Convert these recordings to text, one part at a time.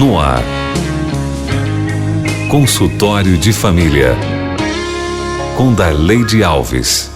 No ar. Consultório de Família. Com Darleide Alves.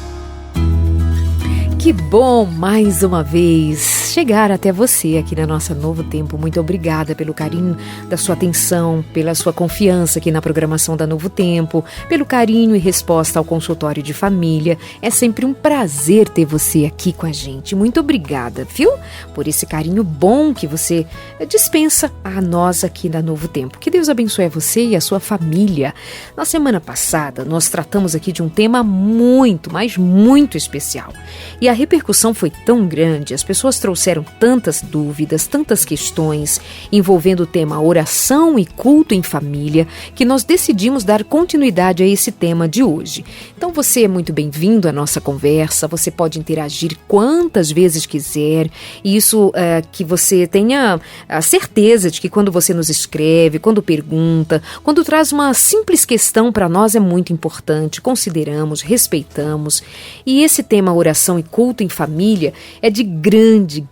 Que bom, mais uma vez, chegar até você aqui na nossa Novo Tempo. Muito obrigada pelo carinho da sua atenção, pela sua confiança aqui na programação da Novo Tempo, pelo carinho e resposta ao consultório de família. É sempre um prazer ter você aqui com a gente. Muito obrigada, viu? Por esse carinho bom que você dispensa a nós aqui na Novo Tempo. Que Deus abençoe você e a sua família. Na semana passada, nós tratamos aqui de um tema muito, mas muito especial. E a repercussão foi tão grande, as pessoas trouxeram tantas dúvidas, tantas questões envolvendo o tema oração e culto em família, que nós decidimos dar continuidade a esse tema de hoje. Então você é muito bem-vindo à nossa conversa, você pode interagir quantas vezes quiser, e isso que você tenha a certeza de que quando você nos escreve, quando pergunta, quando traz uma simples questão para nós é muito importante, consideramos, respeitamos, e esse tema oração e culto em família é de grande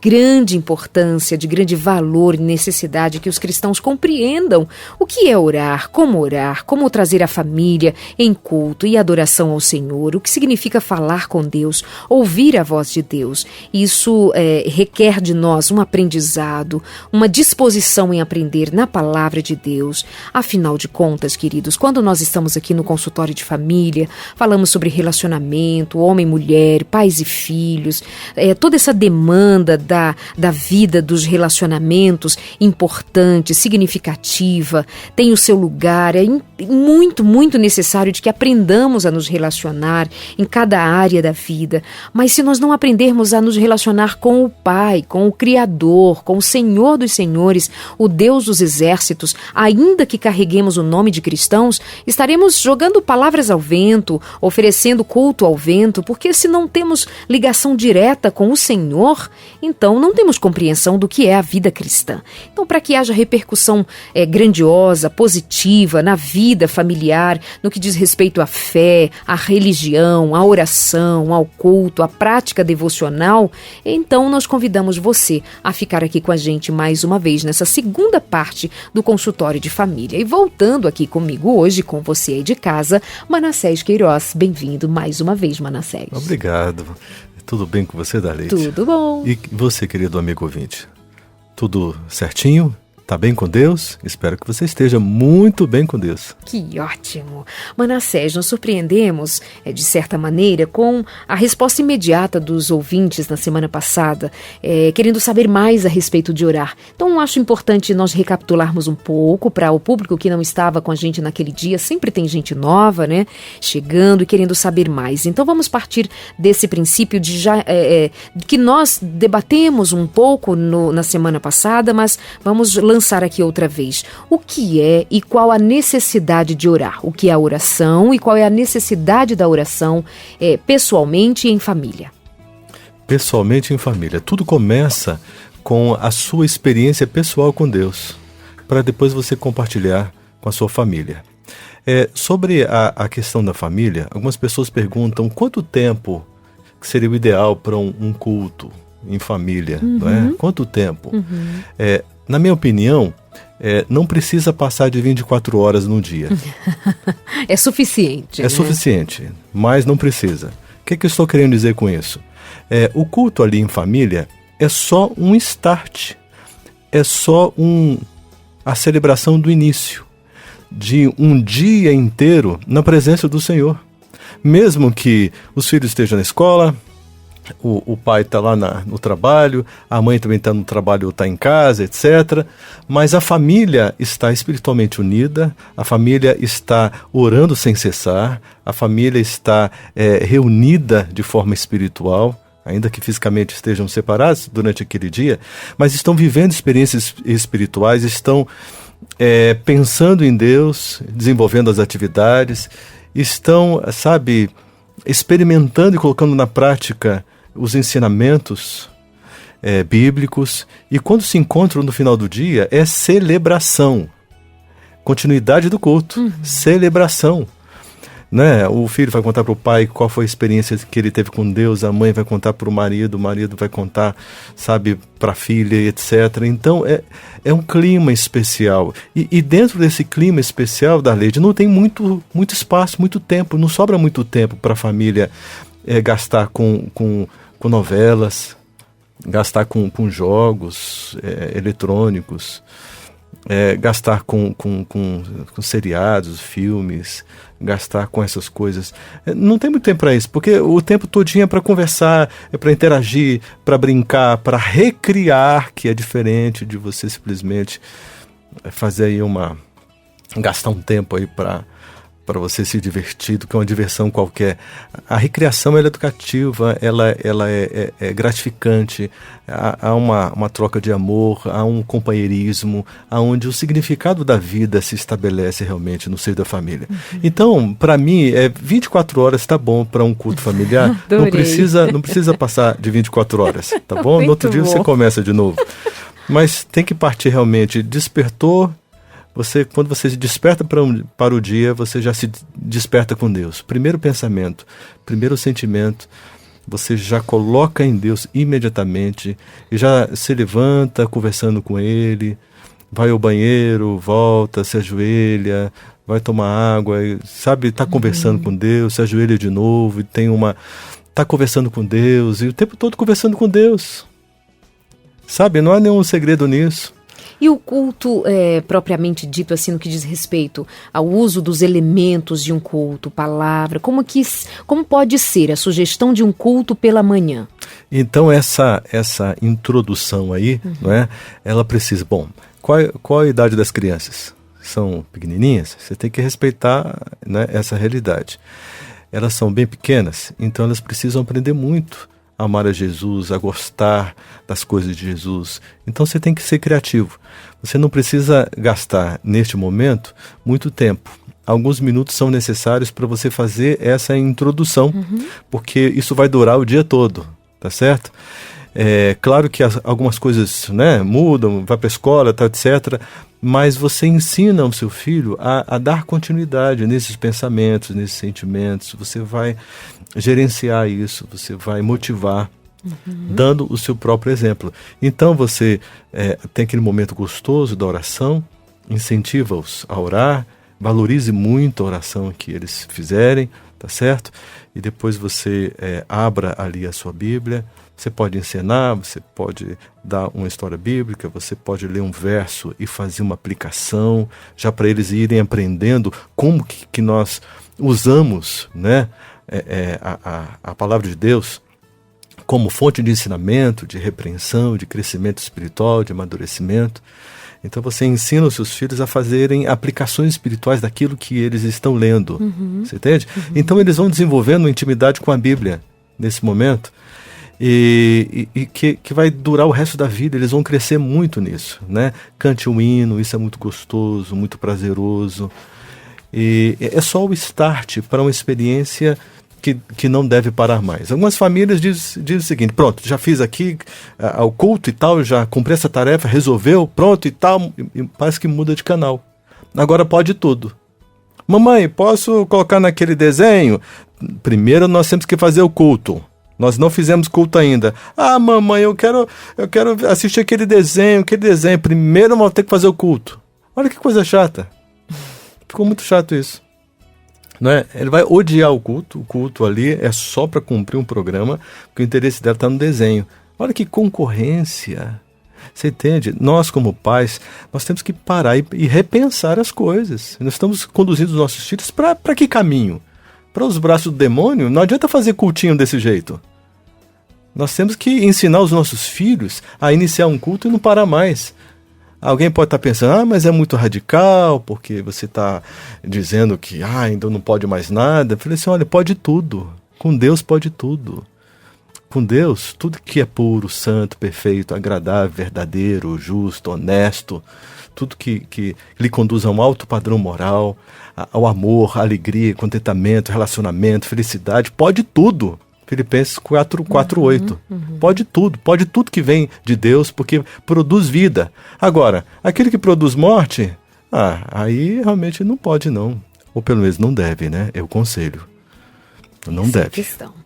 importância, de grande valor e necessidade que os cristãos compreendam o que é orar, como trazer a família em culto e adoração ao Senhor, o que significa falar com Deus, ouvir a voz de Deus. Isso requer de nós um aprendizado, uma disposição em aprender na palavra de Deus. Afinal de contas, queridos, quando nós estamos aqui no consultório de família, falamos sobre relacionamento, homem e mulher, pais e filhos, toda essa demanda da vida, dos relacionamentos importante, significativa, tem o seu lugar, é muito necessário de que aprendamos a nos relacionar em cada área da vida, mas se nós não aprendermos a nos relacionar com o Pai, com o Criador, com o Senhor dos Senhores, o Deus dos exércitos, ainda que carreguemos o nome de cristãos, estaremos jogando palavras ao vento, oferecendo culto ao vento, porque se não temos ligação direta com o Senhor, então não temos compreensão do que é a vida cristã. Então, para que haja repercussão grandiosa, positiva na vida familiar, no que diz respeito à fé, à religião, à oração, ao culto, à prática devocional, então nós convidamos você a ficar aqui com a gente mais uma vez nessa segunda parte do consultório de família. E voltando aqui comigo hoje, com você aí de casa, Manassés Queiroz. Bem-vindo mais uma vez, Manassés. Obrigado. Tudo bem com você, Darleide? Tudo bom. E você, querido amigo ouvinte? Tudo certinho? Tá bem com Deus? Espero que você esteja muito bem com Deus. Que ótimo! Manassés, nos surpreendemos, de certa maneira, com a resposta imediata dos ouvintes na semana passada, querendo saber mais a respeito de orar. Então, acho importante nós recapitularmos um pouco para o público que não estava com a gente naquele dia. Sempre tem gente nova, né? Chegando e querendo saber mais. Então, vamos partir desse princípio de que nós debatemos um pouco na semana passada, mas vamos lançar aqui outra vez. O que é e qual a necessidade de orar? O que é a oração e qual é a necessidade da oração pessoalmente e em família? Pessoalmente e em família. Tudo começa com a sua experiência pessoal com Deus, para depois você compartilhar com a sua família. Sobre a questão da família, algumas pessoas perguntam quanto tempo seria o ideal para um culto em família, não é? Quanto tempo? Na minha opinião, não precisa passar de 24 horas no dia. É suficiente. É suficiente, mas não precisa. O que eu estou querendo dizer com isso? O culto ali em família é só um start, é só a celebração do início de um dia inteiro na presença do Senhor. Mesmo que os filhos estejam na escola, o pai está lá no trabalho, a mãe também está no trabalho ou está em casa, etc. Mas a família está espiritualmente unida, a família está orando sem cessar, a família está reunida de forma espiritual, ainda que fisicamente estejam separados durante aquele dia, mas estão vivendo experiências espirituais, estão pensando em Deus, desenvolvendo as atividades, estão, experimentando e colocando na prática os ensinamentos bíblicos, e quando se encontram no final do dia, é celebração, continuidade do culto, celebração. né? O filho vai contar para o pai qual foi a experiência que ele teve com Deus, a mãe vai contar para o marido vai contar, sabe, para a filha, etc. Então é um clima especial. E dentro desse clima especial, Darleide, não tem muito espaço, muito tempo, não sobra muito tempo para a família gastar com novelas, gastar com jogos eletrônicos, gastar com seriados, filmes, gastar com essas coisas. Não tem muito tempo para isso, porque o tempo todinho é para conversar, é para interagir, para brincar, para recriar, que é diferente de você simplesmente fazer aí gastar um tempo aí para você se divertir, do que uma diversão qualquer. A recriação ela é educativa, ela é gratificante, há uma troca de amor, há um companheirismo, onde o significado da vida se estabelece realmente no seio da família. Uhum. Então, para mim, 24 horas está bom para um culto familiar. Não precisa passar de 24 horas, tá bom? No outro dia você começa de novo. Mas tem que partir realmente, despertou. Quando você se desperta para o dia, você já se desperta com Deus. Primeiro pensamento, primeiro sentimento, você já coloca em Deus imediatamente e já se levanta conversando com Ele, vai ao banheiro, volta, se ajoelha, vai tomar água, sabe, está conversando com Deus, se ajoelha de novo e está conversando com Deus e o tempo todo conversando com Deus. Sabe, não há nenhum segredo nisso. E o culto, propriamente dito, assim, no que diz respeito ao uso dos elementos de um culto, palavra, como pode ser a sugestão de um culto pela manhã? Então, essa introdução aí, não é? Ela precisa... Bom, qual a idade das crianças? São pequenininhas? Você tem que respeitar, né, essa realidade. Elas são bem pequenas, então elas precisam aprender muito a amar a Jesus, a gostar das coisas de Jesus. Então você tem que ser criativo. Você não precisa gastar, neste momento, muito tempo. Alguns minutos são necessários para você fazer essa introdução, porque isso vai durar o dia todo, tá certo? Claro que algumas coisas, né, mudam, vai para a escola, tá, etc., mas você ensina o seu filho a dar continuidade nesses pensamentos, nesses sentimentos. Você vai gerenciar isso, você vai motivar, dando o seu próprio exemplo. Então você tem aquele momento gostoso da oração, incentiva-os a orar, valorize muito a oração que eles fizerem, tá certo? E depois você abra ali a sua Bíblia. Você pode ensinar, você pode dar uma história bíblica, você pode ler um verso e fazer uma aplicação, já para eles irem aprendendo como que nós usamos, né, a palavra de Deus como fonte de ensinamento, de repreensão, de crescimento espiritual, de amadurecimento. Então você ensina os seus filhos a fazerem aplicações espirituais daquilo que eles estão lendo. Você entende? Então eles vão desenvolvendo uma intimidade com a Bíblia nesse momento. E que vai durar o resto da vida, eles vão crescer muito nisso, né? Cante um hino, isso é muito gostoso, muito prazeroso. E é só o start para uma experiência que não deve parar mais. Algumas famílias dizem o seguinte: pronto, já fiz aqui o culto e tal, já cumpri essa tarefa, resolveu, pronto e tal, e parece que muda de canal. Agora pode tudo. Mamãe, posso colocar naquele desenho? Primeiro nós temos que fazer o culto. Nós não fizemos culto ainda. Ah, mamãe, eu quero assistir aquele desenho. Primeiro vamos ter que fazer o culto. Olha que coisa chata. Ficou muito chato isso. Não é? Ele vai odiar o culto. O culto ali é só para cumprir um programa, porque o interesse dela está no desenho. Olha que concorrência. Você entende? Nós, como pais, nós temos que parar e repensar as coisas. Nós estamos conduzindo os nossos filhos para que caminho? Para os braços do demônio? Não adianta fazer cultinho desse jeito. Nós temos que ensinar os nossos filhos a iniciar um culto e não parar mais. Alguém pode estar pensando, mas é muito radical, porque você está dizendo que ainda não pode mais nada. Eu falei assim, olha, pode tudo. Com Deus pode tudo. Com Deus, tudo que é puro, santo, perfeito, agradável, verdadeiro, justo, honesto, tudo que lhe conduz a um alto padrão moral, ao amor, alegria, contentamento, relacionamento, felicidade, pode tudo. Filipenses 4:8. Pode tudo que vem de Deus, porque produz vida. Agora, aquele que produz morte, aí realmente não pode não. Ou pelo menos não deve, né? É o conselho. Não Essa é a deve. questão.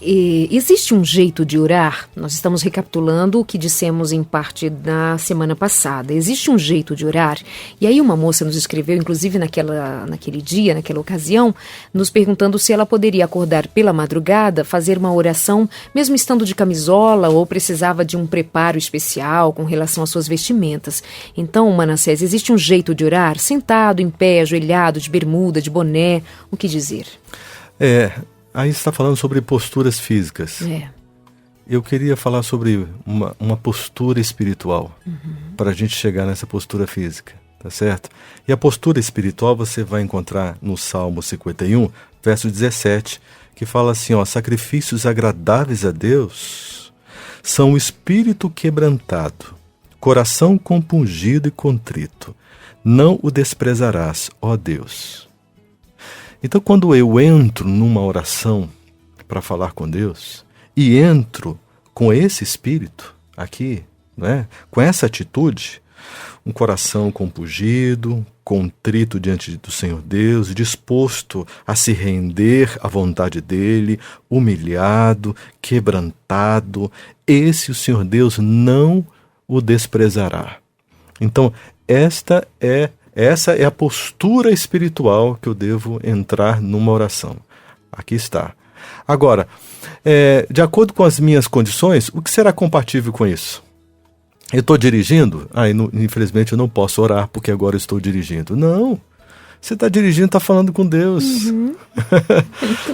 Existe um jeito de orar? Nós estamos recapitulando o que dissemos em parte da semana passada. Existe um jeito de orar? E aí uma moça nos escreveu, inclusive naquele dia, naquela ocasião, nos perguntando se ela poderia acordar pela madrugada, fazer uma oração, mesmo estando de camisola, ou precisava de um preparo especial com relação às suas vestimentas. Então, Manassés, existe um jeito de orar? Sentado, em pé, ajoelhado, de bermuda, de boné, o que dizer? Aí você está falando sobre posturas físicas. Eu queria falar sobre uma postura espiritual, para a gente chegar nessa postura física, tá certo? E a postura espiritual você vai encontrar no Salmo 51, verso 17, que fala assim, ó, sacrifícios agradáveis a Deus são o espírito quebrantado, coração compungido e contrito. Não o desprezarás, ó Deus. Então, quando eu entro numa oração para falar com Deus, e entro com esse espírito aqui, né, com essa atitude, um coração compungido, contrito diante do Senhor Deus, disposto a se render à vontade dEle, humilhado, quebrantado, esse o Senhor Deus não o desprezará. Então, essa é a postura espiritual que eu devo entrar numa oração. Aqui está. Agora, de acordo com as minhas condições, o que será compatível com isso? Eu estou dirigindo? Infelizmente eu não posso orar porque agora eu estou dirigindo. Não. Você está dirigindo, está falando com Deus.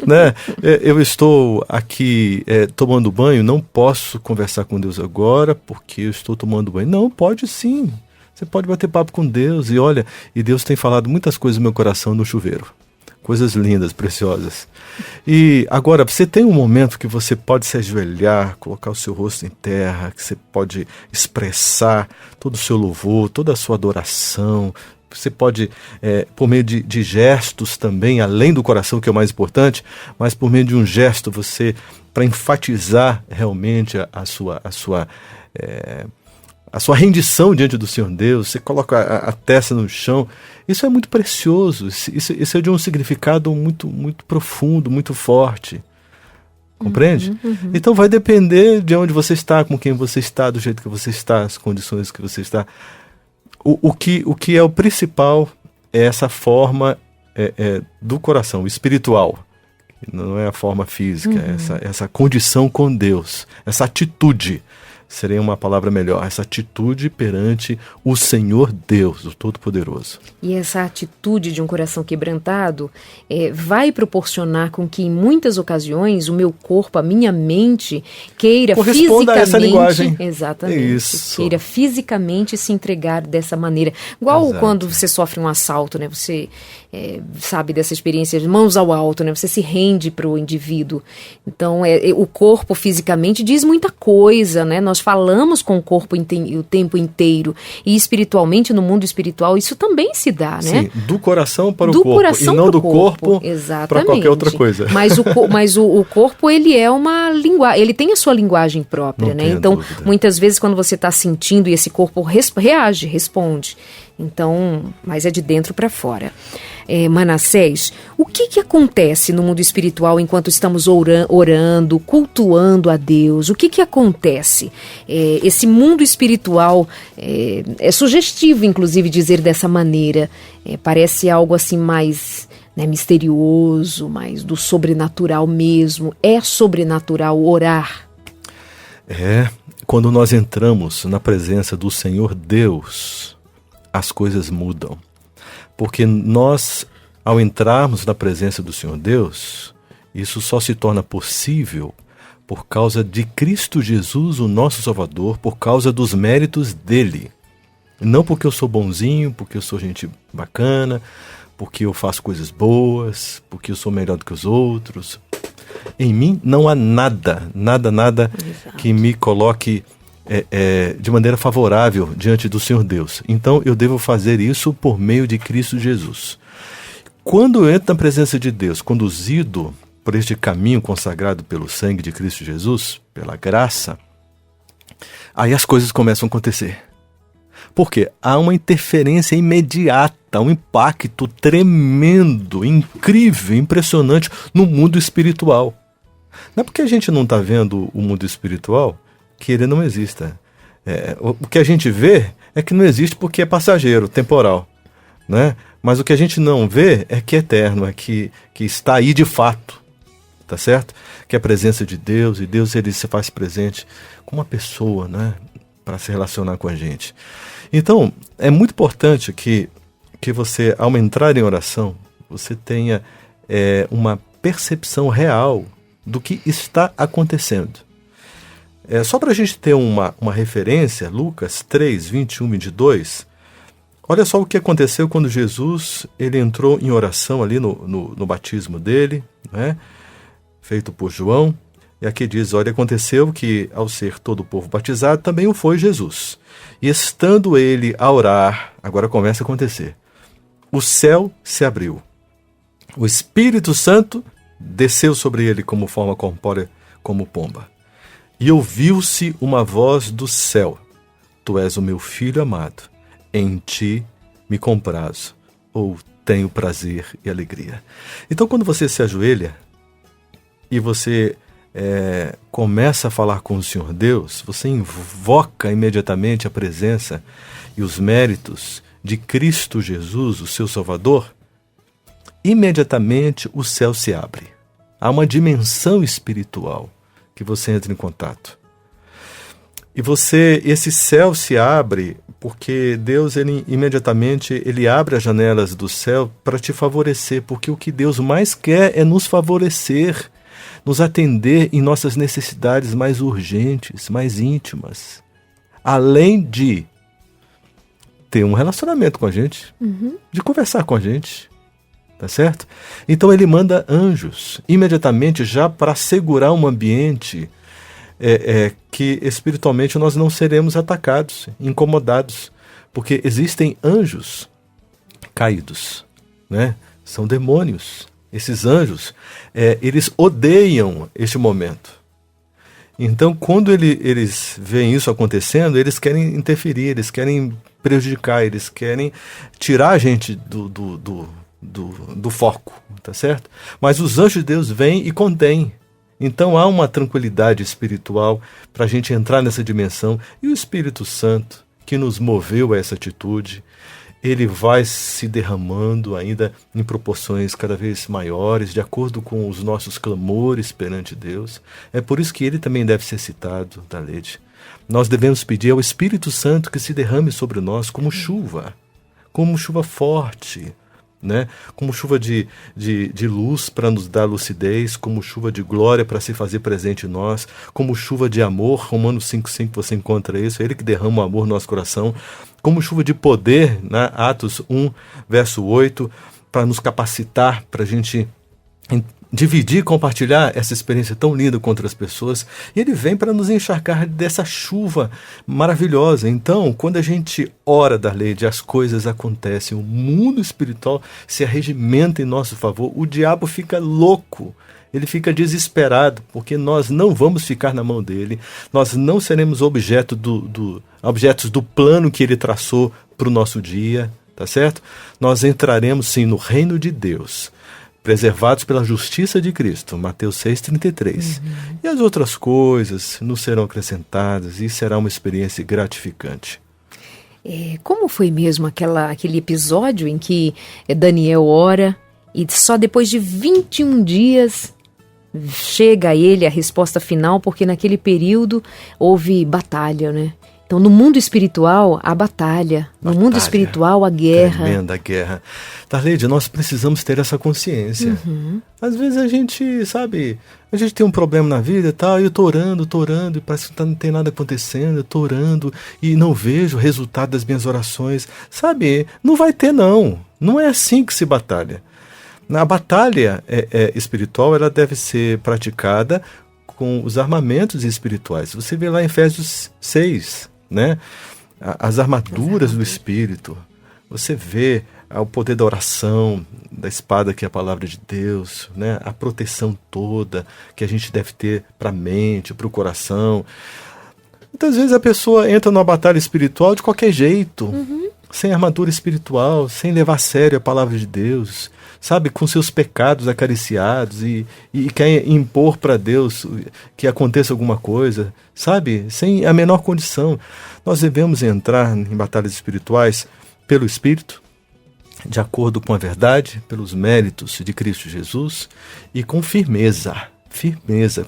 Né? Eu estou aqui tomando banho, não posso conversar com Deus agora porque eu estou tomando banho. Não, pode sim. Você pode bater papo com Deus e Deus tem falado muitas coisas no meu coração no chuveiro. Coisas lindas, preciosas. E agora, você tem um momento que você pode se ajoelhar, colocar o seu rosto em terra, que você pode expressar todo o seu louvor, toda a sua adoração. Você pode, por meio de gestos também, além do coração, que é o mais importante, mas por meio de um gesto, para enfatizar realmente a sua rendição diante do Senhor Deus, você coloca a testa no chão, isso é muito precioso, isso é de um significado muito, muito profundo, muito forte. Compreende? Então vai depender de onde você está, com quem você está, do jeito que você está, as condições que você está. O que é o principal é essa forma do coração, espiritual. Não é a forma física, essa condição com Deus, essa atitude. Seria uma palavra melhor, essa atitude perante o Senhor Deus, o Todo-Poderoso. E essa atitude de um coração quebrantado vai proporcionar com que, em muitas ocasiões, o meu corpo, a minha mente, queira corresponda fisicamente... a essa linguagem. Exatamente. Isso. Queira fisicamente se entregar dessa maneira. Igual Exato. quando você sofre um assalto, né? Você sabe dessa experiência, mãos ao alto, né? Você se rende para o indivíduo. Então, o corpo fisicamente diz muita coisa, né? Nós falamos com o corpo o tempo inteiro. E espiritualmente, no mundo espiritual, isso também se dá, né? Sim, do coração para o corpo, e não do corpo para qualquer outra coisa. Mas o corpo, ele é uma linguagem, ele tem a sua linguagem própria, né? Então, muitas vezes, quando você está sentindo e esse corpo reage, responde. Então, mas é de dentro para fora. Manassés, o que acontece no mundo espiritual enquanto estamos orando, cultuando a Deus? O que acontece? Esse mundo espiritual é sugestivo, inclusive, dizer dessa maneira. Parece algo assim mais misterioso, mais do sobrenatural mesmo. É sobrenatural orar? Quando nós entramos na presença do Senhor Deus, as coisas mudam. Porque nós, ao entrarmos na presença do Senhor Deus, isso só se torna possível por causa de Cristo Jesus, o nosso Salvador, por causa dos méritos dele. Não porque eu sou bonzinho, porque eu sou gente bacana, porque eu faço coisas boas, porque eu sou melhor do que os outros. Em mim não há nada Exato. que me coloque de maneira favorável diante do Senhor Deus. Então eu devo fazer isso por meio de Cristo Jesus. Quando eu entro na presença de Deus, conduzido por este caminho consagrado pelo sangue de Cristo Jesus, pela graça, aí as coisas começam a acontecer. Porque há uma interferência imediata um impacto tremendo, incrível, impressionante no mundo espiritual. Não é porque a gente não está vendo o mundo espiritual que ele não exista. O que a gente vê é que não existe porque é passageiro, temporal, né? Mas o que a gente não vê é que é eterno, é que está aí de fato, tá certo? Que é a presença de Deus, e Deus ele se faz presente com uma pessoa, né? Para se relacionar com a gente. Então, é muito importante que você, ao entrar em oração, você tenha uma percepção real do que está acontecendo. Só para a gente ter uma referência, Lucas 3, 21 e 22, olha só o que aconteceu quando Jesus ele entrou em oração ali no batismo dele, né, feito por João. E aqui diz, olha, aconteceu que ao ser todo o povo batizado, também o foi Jesus. E estando ele a orar, agora começa a acontecer, o céu se abriu. O Espírito Santo desceu sobre ele como forma corpórea, como pomba. E ouviu-se uma voz do céu, tu és o meu filho amado, em ti me comprazo, ou tenho prazer e alegria. Então quando você se ajoelha e você começa a falar com o Senhor Deus, você invoca imediatamente a presença e os méritos de Cristo Jesus, o seu Salvador, imediatamente o céu se abre. Há uma dimensão espiritual que você entra em contato. E esse céu se abre porque Deus, imediatamente, ele abre as janelas do céu para te favorecer, porque o que Deus mais quer é nos favorecer, nos atender em nossas necessidades mais urgentes, mais íntimas. Além de ter um relacionamento com a gente, de conversar com a gente, tá certo? Então ele manda anjos, imediatamente já para assegurar um ambiente que espiritualmente nós não seremos atacados, incomodados, porque existem anjos caídos, né? São demônios. Esses anjos, eles odeiam este momento. Então, quando eles veem isso acontecendo, eles querem interferir, eles querem prejudicar, eles querem tirar a gente do foco, tá certo? Mas os anjos de Deus vêm e contêm. Então há uma tranquilidade espiritual para a gente entrar nessa dimensão. E o Espírito Santo, que nos moveu a essa atitude, ele vai se derramando ainda em proporções cada vez maiores, de acordo com os nossos clamores perante Deus. É por isso que ele também deve ser citado, Darleide. Nós devemos pedir ao Espírito Santo que se derrame sobre nós como chuva forte, né? Como chuva de luz para nos dar lucidez, como chuva de glória para se fazer presente em nós, como chuva de amor, Romanos 5,5 você encontra isso, é ele que derrama o amor no nosso coração, como chuva de poder, né? Atos 1, verso 8, para nos capacitar, para a gente dividir, compartilhar essa experiência tão linda com outras pessoas. E ele vem para nos encharcar dessa chuva maravilhosa. Então, quando a gente ora, Darleide, as coisas acontecem, o mundo espiritual se arregimenta em nosso favor, o diabo fica louco, ele fica desesperado, porque nós não vamos ficar na mão dele, nós não seremos objetos do plano que ele traçou para o nosso dia, tá certo? Nós entraremos sim no reino de Deus, preservados pela justiça de Cristo, Mateus 6,33. E as outras coisas nos serão acrescentadas e será uma experiência gratificante. Como foi mesmo aquele episódio em que Daniel ora e só depois de 21 dias chega a ele a resposta final, porque naquele período houve batalha, né? Então, no mundo espiritual, a batalha. No mundo espiritual, a guerra. Tremenda guerra. Darleide, nós precisamos ter essa consciência. Às vezes a gente tem um problema na vida e tal, e eu tô orando, e parece que não tem nada acontecendo, eu tô orando e não vejo o resultado das minhas orações. Sabe, não vai ter não. Não é assim que se batalha. A batalha espiritual, ela deve ser praticada com os armamentos espirituais. Você vê lá em Efésios 6, né? As armaduras do Espírito. Você vê o poder da oração, da espada que é a palavra de Deus, né? A proteção toda que a gente deve ter para a mente, para o coração. Muitas vezes a pessoa entra numa batalha espiritual de qualquer jeito. sem armadura espiritual, sem levar a sério a palavra de Deus, sabe, com seus pecados acariciados e quer impor para Deus que aconteça alguma coisa, sabe, sem a menor condição. Nós devemos entrar em batalhas espirituais pelo Espírito, de acordo com a verdade, pelos méritos de Cristo Jesus e com firmeza,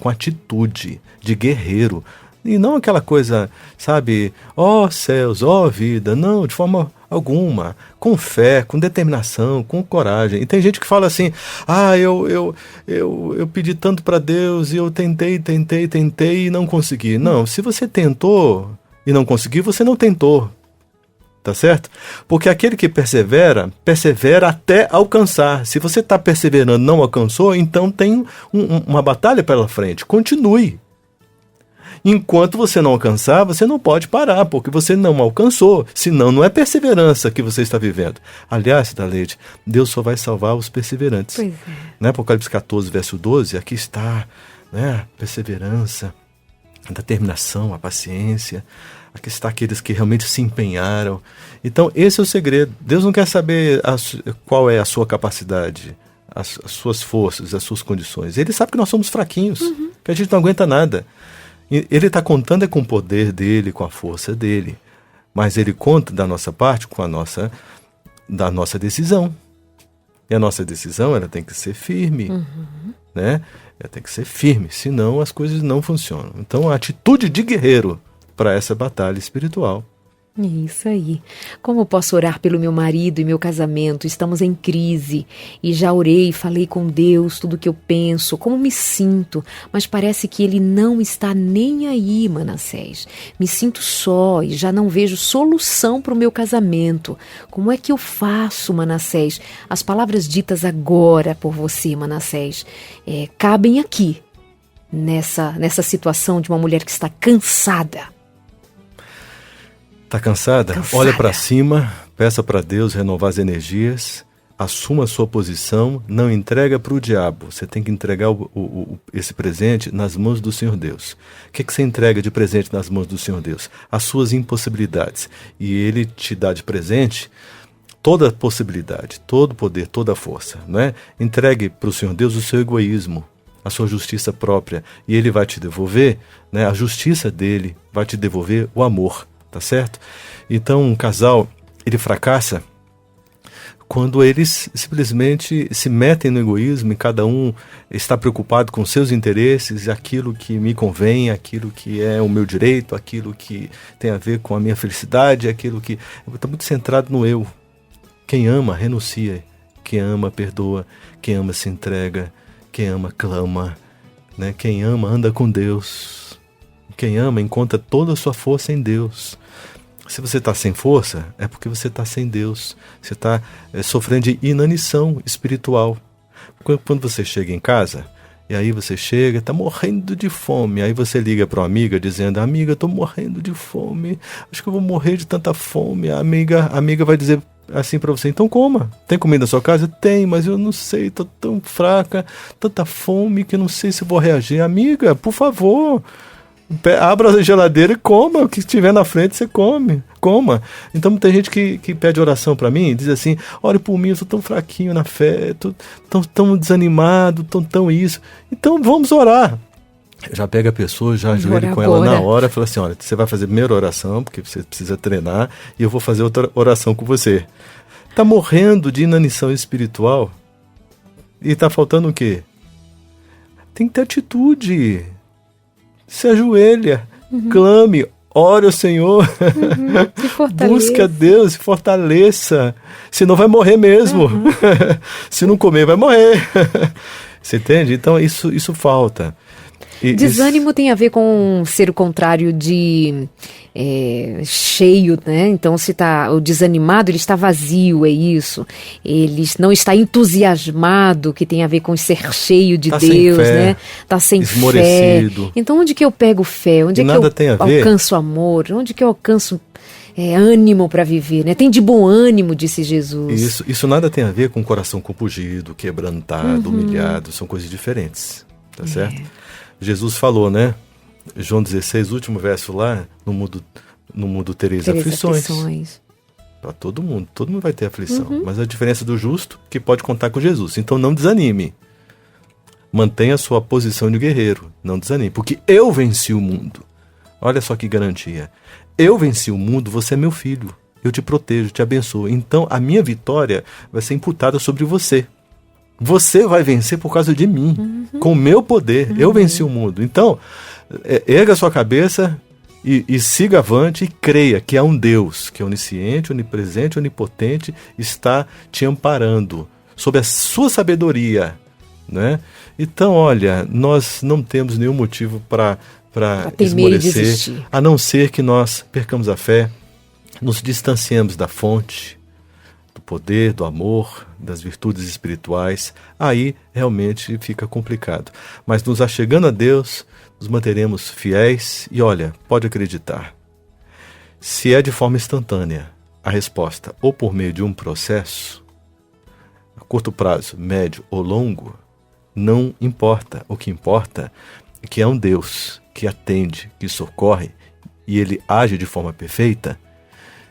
com atitude de guerreiro. E não aquela coisa, sabe, ó céus, ó vida, não, de forma alguma, com fé, com determinação, com coragem. E tem gente que fala assim, eu pedi tanto para Deus e eu tentei e não consegui. Não, se você tentou e não conseguiu, você não tentou, tá certo? Porque aquele que persevera até alcançar. Se você está perseverando e não alcançou, então tem uma batalha pela frente, continue. Enquanto você não alcançar, você não pode parar, porque você não alcançou. Senão, não é perseverança que você está vivendo. Aliás, Cidaleide, Deus só vai salvar os perseverantes. Pois é. Né? Apocalipse 14, verso 12, aqui está, né? Perseverança, a determinação, a paciência. Aqui está aqueles que realmente se empenharam. Então, esse é o segredo. Deus não quer saber qual é a sua capacidade, as suas forças, as suas condições. Ele sabe que nós somos fraquinhos, que a gente não aguenta nada. Ele está contando com o poder dele, com a força dele. Mas ele conta da nossa parte com da nossa decisão. E a nossa decisão, ela tem que ser firme. Né? Ela tem que ser firme, senão as coisas não funcionam. Então, a atitude de guerreiro para essa batalha espiritual. Isso aí. Como posso orar pelo meu marido e meu casamento? Estamos em crise e já orei, falei com Deus tudo o que eu penso, como me sinto, mas parece que Ele não está nem aí, Manassés. Me sinto só e já não vejo solução para o meu casamento. Como é que eu faço, Manassés? As palavras ditas agora por você, Manassés, cabem aqui, nessa situação de uma mulher que está cansada. Está cansada? Olha para cima, peça para Deus renovar as energias, assuma a sua posição, não entrega para o diabo. Você tem que entregar esse presente nas mãos do Senhor Deus. O que você entrega de presente nas mãos do Senhor Deus? As suas impossibilidades. E Ele te dá de presente toda a possibilidade, todo o poder, toda a força. Não é? Entregue para o Senhor Deus o seu egoísmo, a sua justiça própria. E Ele vai te devolver, né? A justiça dele vai te devolver o amor. Tá certo? Então, um casal, ele fracassa quando eles simplesmente se metem no egoísmo e cada um está preocupado com seus interesses, aquilo que me convém, aquilo que é o meu direito, aquilo que tem a ver com a minha felicidade, aquilo que está muito centrado no eu. Quem ama, renuncia. Quem ama, perdoa. Quem ama, se entrega. Quem ama, clama. Né? Quem ama, anda com Deus. Quem ama, encontra toda a sua força em Deus. Se você está sem força, é porque você está sem Deus. Você está sofrendo de inanição espiritual. Quando você chega em casa, e aí você chega, está morrendo de fome. Aí você liga para uma amiga dizendo, amiga, estou morrendo de fome. Acho que eu vou morrer de tanta fome. A amiga vai dizer assim para você, então coma. Tem comida na sua casa? Tem, mas eu não sei, estou tão fraca, tanta fome que eu não sei se vou reagir. Amiga, por favor, abra a geladeira e coma. O que estiver na frente você coma. Então tem gente que pede oração para mim, diz assim, ore por mim, eu sou tão fraquinho na fé, estou tão desanimado, tão isso. Então vamos orar. Eu já pego a pessoa, já ajoelho com ela na hora, falo assim, olha, você vai fazer a primeira oração, porque você precisa treinar, e eu vou fazer outra oração com você. Está morrendo de inanição espiritual e está faltando o quê? Tem que ter atitude. Se ajoelha, clame, ore ao Senhor, busca Deus, se fortaleça, senão vai morrer mesmo. Se não comer, vai morrer. Você entende? Então isso falta. Desânimo tem a ver com ser o contrário de cheio, né? Então, se tá o desanimado, ele está vazio, é isso. Ele não está entusiasmado, que tem a ver com ser cheio de Deus, né? Está sem fé. Então, onde que eu pego fé? Onde é que eu alcanço amor? Onde que eu alcanço ânimo para viver, né? Tem de bom ânimo, disse Jesus. Isso nada tem a ver com coração compungido, quebrantado, humilhado. São coisas diferentes, tá certo? Jesus falou, né? João 16, último verso lá, no mundo tereis aflições. Para todo mundo vai ter aflição. Mas a diferença do justo é que pode contar com Jesus. Então não desanime. Mantenha a sua posição de guerreiro. Não desanime, porque eu venci o mundo. Olha só que garantia. Eu venci o mundo, você é meu filho. Eu te protejo, te abençoo. Então a minha vitória vai ser imputada sobre você. Você vai vencer por causa de mim. Com o meu poder. Eu venci o mundo. Então, erga a sua cabeça e siga avante e creia que há um Deus que é onisciente, onipresente, onipotente, está te amparando sob a sua sabedoria, né? Então, olha, nós não temos nenhum motivo para esmorecer, a não ser que nós percamos a fé, nos distanciemos da fonte, do poder, do amor, das virtudes espirituais. Aí realmente fica complicado. Mas nos achegando a Deus, nos manteremos fiéis e, olha, pode acreditar. Se é de forma instantânea a resposta, ou por meio de um processo, a curto prazo, médio ou longo, não importa. O que importa é que é um Deus que atende, que socorre, e Ele age de forma perfeita,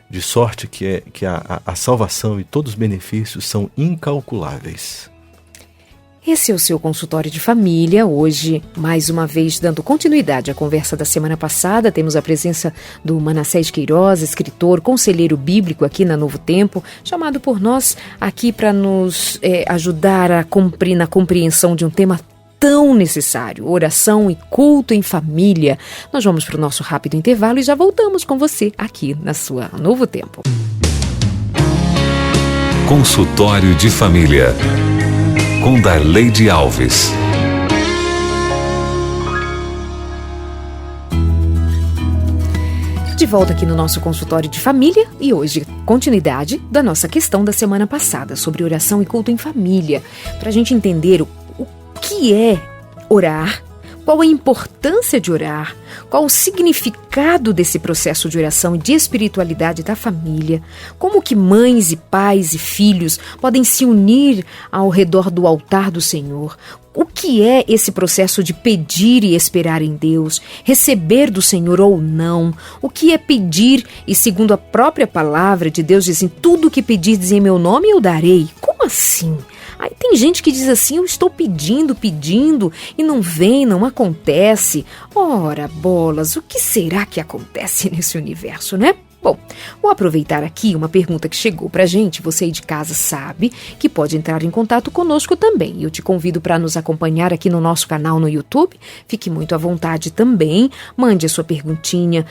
de sorte que a salvação e todos os benefícios são incalculáveis. Esse é o seu consultório de família. Hoje, mais uma vez, dando continuidade à conversa da semana passada, temos a presença do Manassés Queiroz, escritor, conselheiro bíblico aqui na Novo Tempo, chamado por nós aqui para nos ajudar na compreensão de um tema tão necessário, oração e culto em família. Nós vamos para o nosso rápido intervalo e já voltamos com você aqui na sua Novo Tempo. Consultório de Família, com Darleide Alves. De volta aqui no nosso consultório de família e hoje, continuidade da nossa questão da semana passada sobre oração e culto em família. Para a gente entender o que é orar, qual a importância de orar, qual o significado desse processo de oração e de espiritualidade da família, como que mães e pais e filhos podem se unir ao redor do altar do Senhor, o que é esse processo de pedir e esperar em Deus, receber do Senhor ou não, o que é pedir e, segundo a própria palavra de Deus, dizem, tudo o que pedirdes em meu nome eu darei. Como assim? Aí tem gente que diz assim, eu estou pedindo e não vem, não acontece. Ora, bolas, o que será que acontece nesse universo, né? Bom, vou aproveitar aqui uma pergunta que chegou pra gente. Você aí de casa sabe que pode entrar em contato conosco também. Eu te convido para nos acompanhar aqui no nosso canal no YouTube. Fique muito à vontade também. Mande a sua perguntinha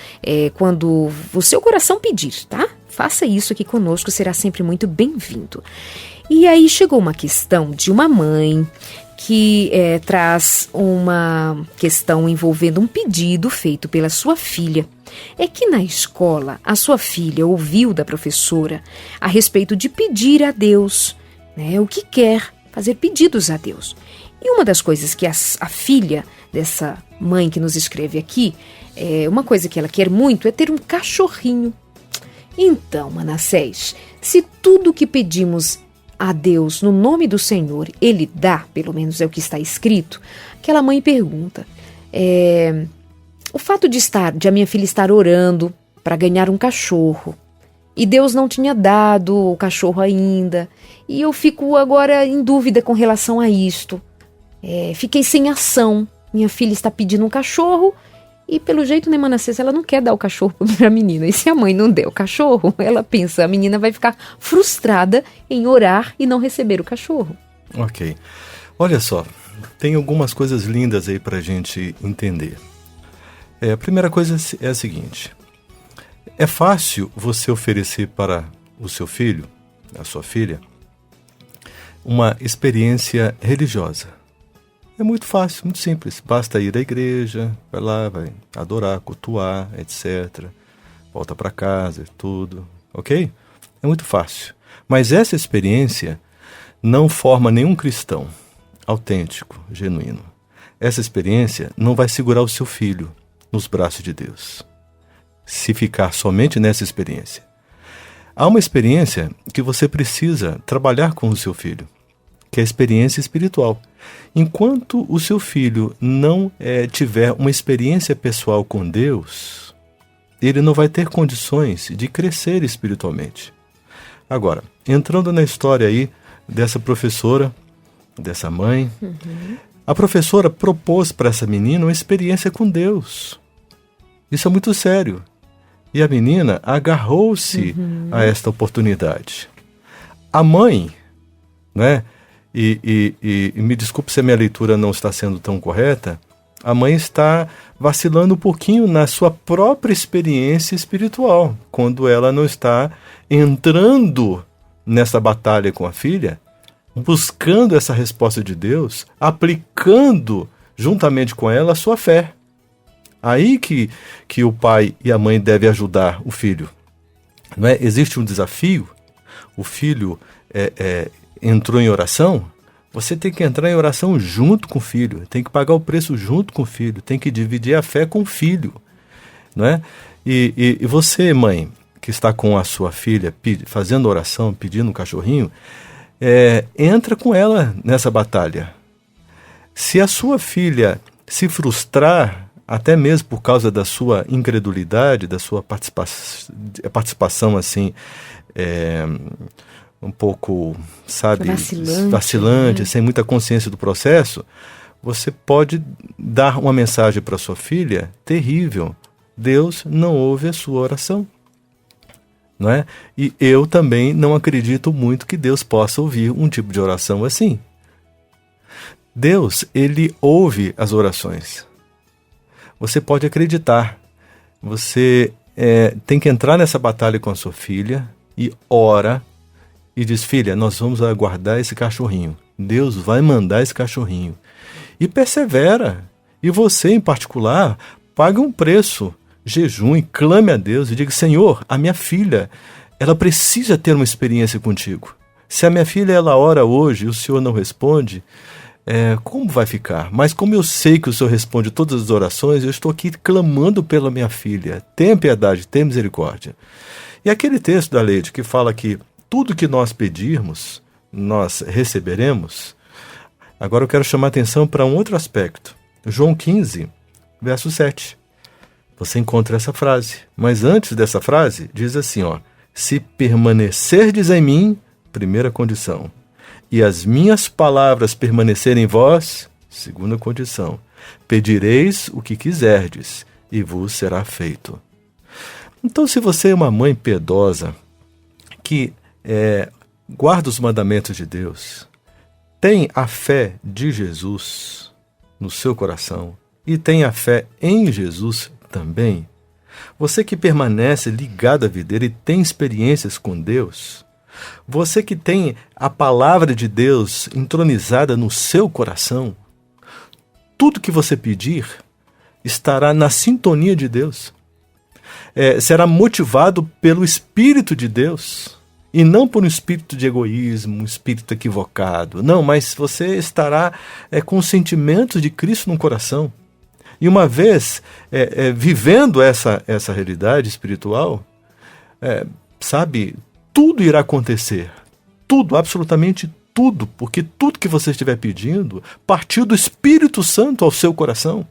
quando o seu coração pedir, tá? Faça isso aqui conosco, será sempre muito bem-vindo. E aí chegou uma questão de uma mãe que traz uma questão envolvendo um pedido feito pela sua filha. É que na escola a sua filha ouviu da professora a respeito de pedir a Deus, né, o que quer, fazer pedidos a Deus. E uma das coisas que a filha dessa mãe que nos escreve aqui, uma coisa que ela quer muito é ter um cachorrinho. Então, Manassés, se tudo que pedimos a Deus no nome do Senhor, Ele dá, pelo menos é o que está escrito, aquela mãe pergunta, o fato de a minha filha estar orando para ganhar um cachorro, e Deus não tinha dado o cachorro ainda, e eu fico agora em dúvida com relação a isto, fiquei sem ação, minha filha está pedindo um cachorro, e pelo jeito, né, Manassés, ela não quer dar o cachorro para a menina. E se a mãe não der o cachorro, ela pensa, a menina vai ficar frustrada em orar e não receber o cachorro. Ok. Olha só, tem algumas coisas lindas aí para a gente entender. A primeira coisa é a seguinte. É fácil você oferecer para o seu filho, a sua filha, uma experiência religiosa. É muito fácil, muito simples. Basta ir à igreja, vai lá, vai adorar, cultuar, etc. Volta para casa, tudo, ok? É muito fácil. Mas essa experiência não forma nenhum cristão autêntico, genuíno. Essa experiência não vai segurar o seu filho nos braços de Deus, se ficar somente nessa experiência. Há uma experiência que você precisa trabalhar com o seu filho, que é a experiência espiritual. Enquanto o seu filho não tiver uma experiência pessoal com Deus, ele não vai ter condições de crescer espiritualmente. Agora, entrando na história aí dessa professora, dessa mãe, a professora propôs para essa menina uma experiência com Deus. Isso é muito sério. E a menina agarrou-se a esta oportunidade. A mãe, né? E me desculpe se a minha leitura não está sendo tão correta, a mãe está vacilando um pouquinho na sua própria experiência espiritual, quando ela não está entrando nessa batalha com a filha, buscando essa resposta de Deus, aplicando juntamente com ela a sua fé. Aí que o pai e a mãe devem ajudar o filho. Não é? Existe um desafio, o filho entrou em oração, você tem que entrar em oração junto com o filho, tem que pagar o preço junto com o filho, tem que dividir a fé com o filho. Não é? E você, mãe, que está com a sua filha fazendo oração, pedindo um cachorrinho, entra com ela nessa batalha. Se a sua filha se frustrar, até mesmo por causa da sua incredulidade, da sua participação assim, um pouco, sabe, vacilante, sem muita consciência do processo, você pode dar uma mensagem para sua filha terrível. Deus não ouve a sua oração. Não é? E eu também não acredito muito que Deus possa ouvir um tipo de oração assim. Deus, ele ouve as orações. Você pode acreditar. Você tem que entrar nessa batalha com a sua filha e ora e diz: filha, nós vamos aguardar esse cachorrinho. Deus vai mandar esse cachorrinho. E persevera. E você, em particular, pague um preço. Jejum, clame a Deus e diga: Senhor, a minha filha, ela precisa ter uma experiência contigo. Se a minha filha, ela ora hoje e o Senhor não responde, como vai ficar? Mas como eu sei que o Senhor responde todas as orações, eu estou aqui clamando pela minha filha. Tenha piedade, tenha misericórdia. E aquele texto da Leide que fala que tudo que nós pedirmos, nós receberemos. Agora eu quero chamar a atenção para um outro aspecto. João 15, verso 7. Você encontra essa frase. Mas antes dessa frase, diz assim, ó: se permanecerdes em mim, primeira condição, e as minhas palavras permanecerem em vós, segunda condição, pedireis o que quiserdes, e vos será feito. Então, se você é uma mãe piedosa, que guarda os mandamentos de Deus, tem a fé de Jesus no seu coração, e tem a fé em Jesus também, você que permanece ligado à videira e tem experiências com Deus, você que tem a palavra de Deus entronizada no seu coração, tudo que você pedir estará na sintonia de Deus, será motivado pelo Espírito de Deus e não por um espírito de egoísmo, um espírito equivocado. Não, mas você estará com os sentimentos de Cristo no coração. E uma vez vivendo essa realidade espiritual, sabe, tudo irá acontecer. Tudo, absolutamente tudo. Porque tudo que você estiver pedindo partiu do Espírito Santo ao seu coração.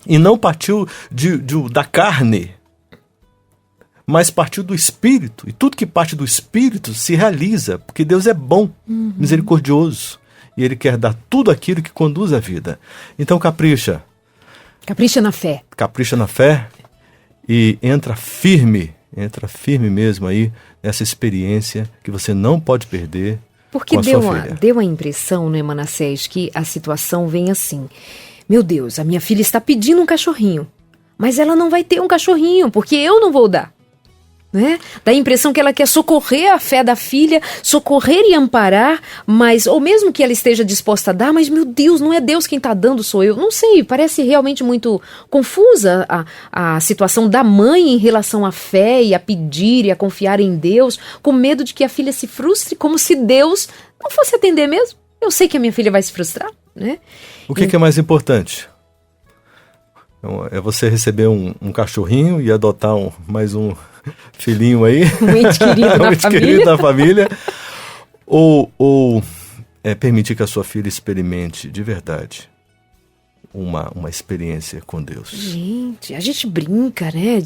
E não partiu da carne, mas partiu do Espírito. E tudo que parte do Espírito se realiza, porque Deus é bom, misericordioso. E Ele quer dar tudo aquilo que conduz à vida. Então capricha. Capricha na fé. Capricha na fé e entra firme mesmo aí nessa experiência que você não pode perder. Porque deu a impressão, né, Manassés, que a situação vem assim: meu Deus, a minha filha está pedindo um cachorrinho, mas ela não vai ter um cachorrinho, porque eu não vou dar. Né? Dá a impressão que ela quer socorrer a fé da filha, socorrer e amparar, mas, ou mesmo que ela esteja disposta a dar, mas meu Deus, não é Deus quem está dando, sou eu. Não sei, parece realmente muito confusa a situação da mãe em relação à fé e a pedir e a confiar em Deus, com medo de que a filha se frustre, como se Deus não fosse atender mesmo. Eu sei que a minha filha vai se frustrar, né? O que é mais importante? É você receber um cachorrinho e adotar mais um filhinho aí, um ente querido da família, ou permitir que a sua filha experimente de verdade uma experiência com Deus. Gente, a gente brinca, né,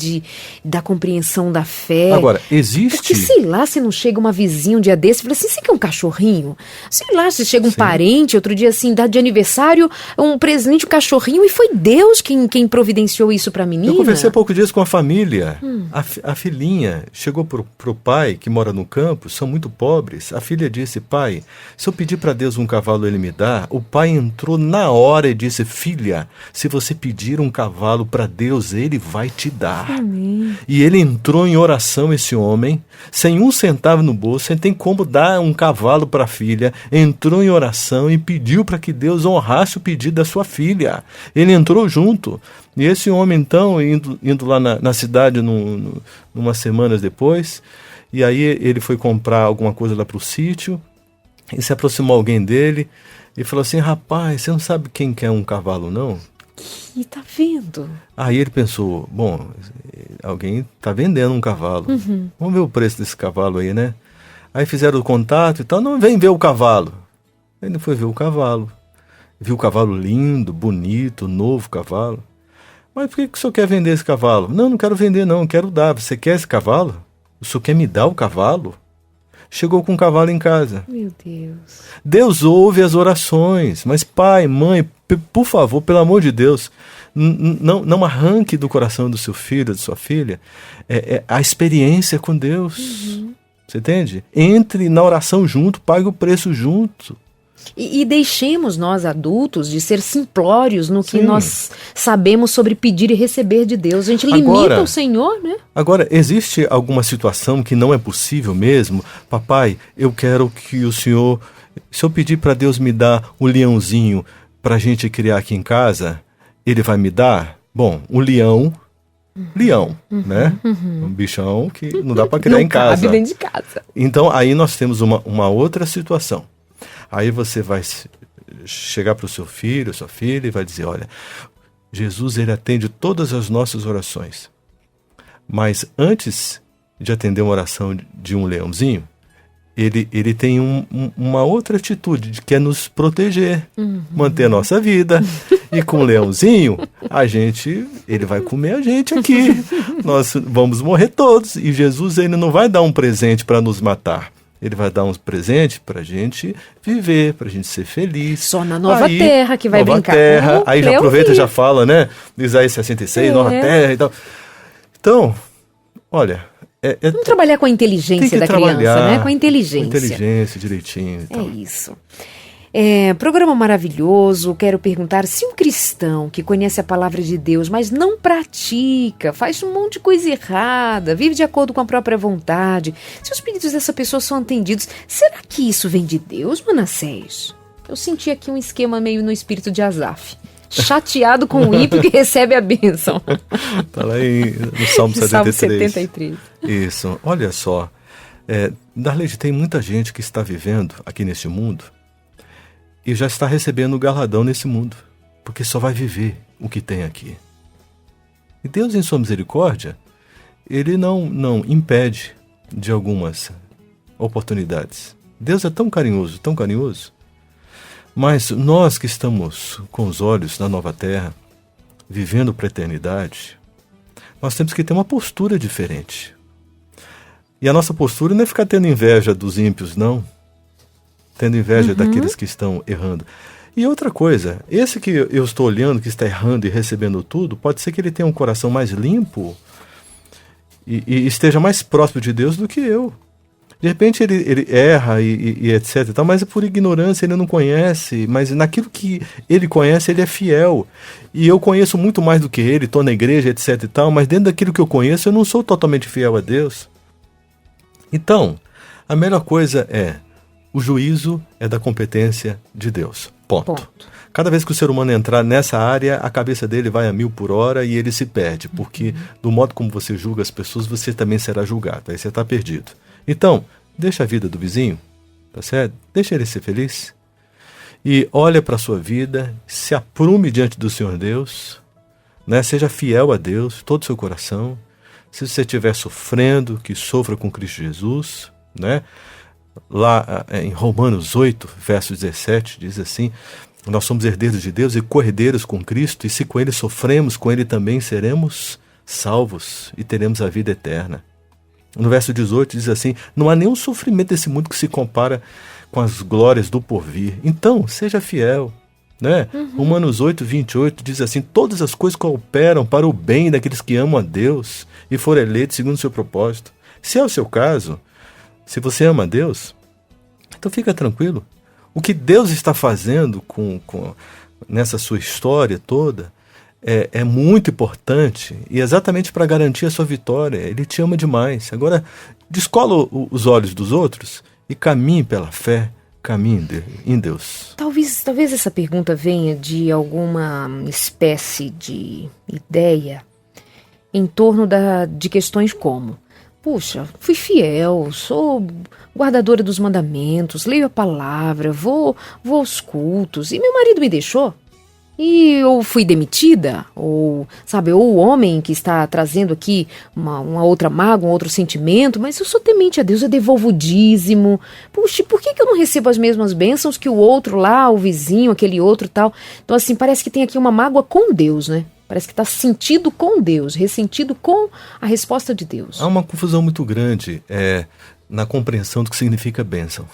da compreensão da fé. Agora, existe... Porque, sei lá, se não chega uma vizinha um dia desse e fala assim, você quer um cachorrinho? Sei lá, se chega um Sim. parente, outro dia assim, dá de aniversário, um presente, um cachorrinho, e foi Deus quem providenciou isso pra menina. Eu conversei há pouco dias com a família. A filhinha chegou pro pai, que mora no campo, são muito pobres. A filha disse, pai, se eu pedir para Deus um cavalo, ele me dá. O pai entrou na hora e disse, filha, se você pedir um cavalo para Deus, ele vai te dar. Amém. E ele entrou em oração, esse homem, sem um centavo no bolso, sem tem como dar um cavalo para a filha, entrou em oração e pediu para que Deus honrasse o pedido da sua filha. Ele entrou junto. E esse homem, então, indo lá na cidade umas semanas depois, e aí ele foi comprar alguma coisa lá para o sítio, e se aproximou alguém dele, e falou assim, rapaz, você não sabe quem quer um cavalo, não? E tá vendo? Aí ele pensou, bom, alguém tá vendendo um cavalo. Vamos ver o preço desse cavalo aí, né? Aí fizeram o contato e tal, não, vem ver o cavalo. Ele foi ver o cavalo. Viu o cavalo lindo, bonito, novo cavalo. Mas por que o senhor quer vender esse cavalo? Não quero vender não, quero dar. Você quer esse cavalo? O senhor quer me dar o cavalo? Chegou com o cavalo em casa. Meu Deus. Deus ouve as orações, mas pai, mãe, por favor, pelo amor de Deus, não arranque do coração do seu filho, da sua filha, a experiência com Deus. Você entende? Entre na oração junto, pague o preço junto. E deixemos nós adultos de ser simplórios no que Sim. nós sabemos sobre pedir e receber de Deus. A gente limita Agora, o Senhor, né? Agora, existe alguma situação que não é possível mesmo? Papai, eu quero que o senhor, se eu pedir para Deus me dar um leãozinho para a gente criar aqui em casa, ele vai me dar? Bom, um leão, né? Um bichão que não dá para criar Não em casa. cabe dentro de casa. Então, aí nós temos uma outra situação. Aí você vai chegar para o seu filho, sua filha, e vai dizer, olha, Jesus, ele atende todas as nossas orações. Mas antes de atender uma oração de um leãozinho, ele tem uma outra atitude, que é nos proteger, manter a nossa vida. E com o leãozinho, ele vai comer a gente aqui. Nós vamos morrer todos. E Jesus, ele não vai dar um presente para nos matar. Ele vai dar um presente para a gente viver, para a gente ser feliz. Só na nova terra que vai nova brincar. Terra, aí já aproveita e já vi. fala, né? Isaías 66, nova terra e tal. Então, olha... Vamos trabalhar com a inteligência da criança, né? Com a inteligência. Com inteligência, direitinho e tal. É isso. Programa maravilhoso. Quero perguntar se um cristão que conhece a palavra de Deus, mas não pratica, faz um monte de coisa errada, vive de acordo com a própria vontade, se os pedidos dessa pessoa são atendidos, será que isso vem de Deus, Manassés? Eu senti aqui um esquema meio no espírito de Asaf. Chateado com o ímpio que recebe a bênção. Está lá no Salmo 73. Salmo 73. Isso. Olha só. Darlene, tem muita gente que está vivendo aqui neste mundo e já está recebendo o galardão nesse mundo, porque só vai viver o que tem aqui. E Deus, em sua misericórdia, ele não impede de algumas oportunidades. Deus é tão carinhoso, mas nós que estamos com os olhos na nova terra, vivendo para a eternidade, nós temos que ter uma postura diferente. E a nossa postura não é ficar tendo inveja dos ímpios, não. Tendo inveja daqueles que estão errando. E outra coisa, esse que eu estou olhando, que está errando e recebendo tudo, pode ser que ele tenha um coração mais limpo e esteja mais próximo de Deus do que eu. De repente ele erra e etc. Mas é por ignorância, ele não conhece. Mas naquilo que ele conhece, ele é fiel. E eu conheço muito mais do que ele, estou na igreja, etc. e tal, mas dentro daquilo que eu conheço, eu não sou totalmente fiel a Deus. Então, a melhor coisa o juízo é da competência de Deus. Ponto. Cada vez que o ser humano entrar nessa área, a cabeça dele vai a 1000 por hora e ele se perde. Porque do modo como você julga as pessoas, você também será julgado. Aí você está perdido. Então, deixa a vida do vizinho, tá certo? Deixa ele ser feliz. E olha para a sua vida, se aprume diante do Senhor Deus, né? Seja fiel a Deus, todo o seu coração. Se você estiver sofrendo, que sofra com Cristo Jesus, né? Lá em Romanos 8, verso 17, diz assim, Nós somos herdeiros de Deus e co-herdeiros com Cristo, e se com Ele sofremos, com Ele também seremos salvos e teremos a vida eterna. No verso 18 diz assim: não há nenhum sofrimento desse mundo que se compara com as glórias do porvir. Então, seja fiel. Né? Romanos 8, 28 diz assim: todas as coisas cooperam para o bem daqueles que amam a Deus e foram eleitos segundo o seu propósito. Se é o seu caso, se você ama a Deus, então fica tranquilo. O que Deus está fazendo nessa sua história toda é muito importante e exatamente para garantir a sua vitória. Ele te ama demais. Agora, descola os olhos dos outros e caminhe pela fé, caminhe em Deus. Talvez essa pergunta venha de alguma espécie de ideia em torno de questões como: puxa, fui fiel, sou guardadora dos mandamentos, leio a palavra, vou aos cultos, e meu marido me deixou? E eu fui demitida? Ou o homem que está trazendo aqui uma outra mágoa, um outro sentimento, mas eu sou temente a Deus, eu devolvo o dízimo. Puxa, por que eu não recebo as mesmas bênçãos que o outro lá, o vizinho, aquele outro tal? Então, assim, parece que tem aqui uma mágoa com Deus, né? Parece que está sentido com Deus, ressentido com a resposta de Deus. Há uma confusão muito grande na compreensão do que significa bênção.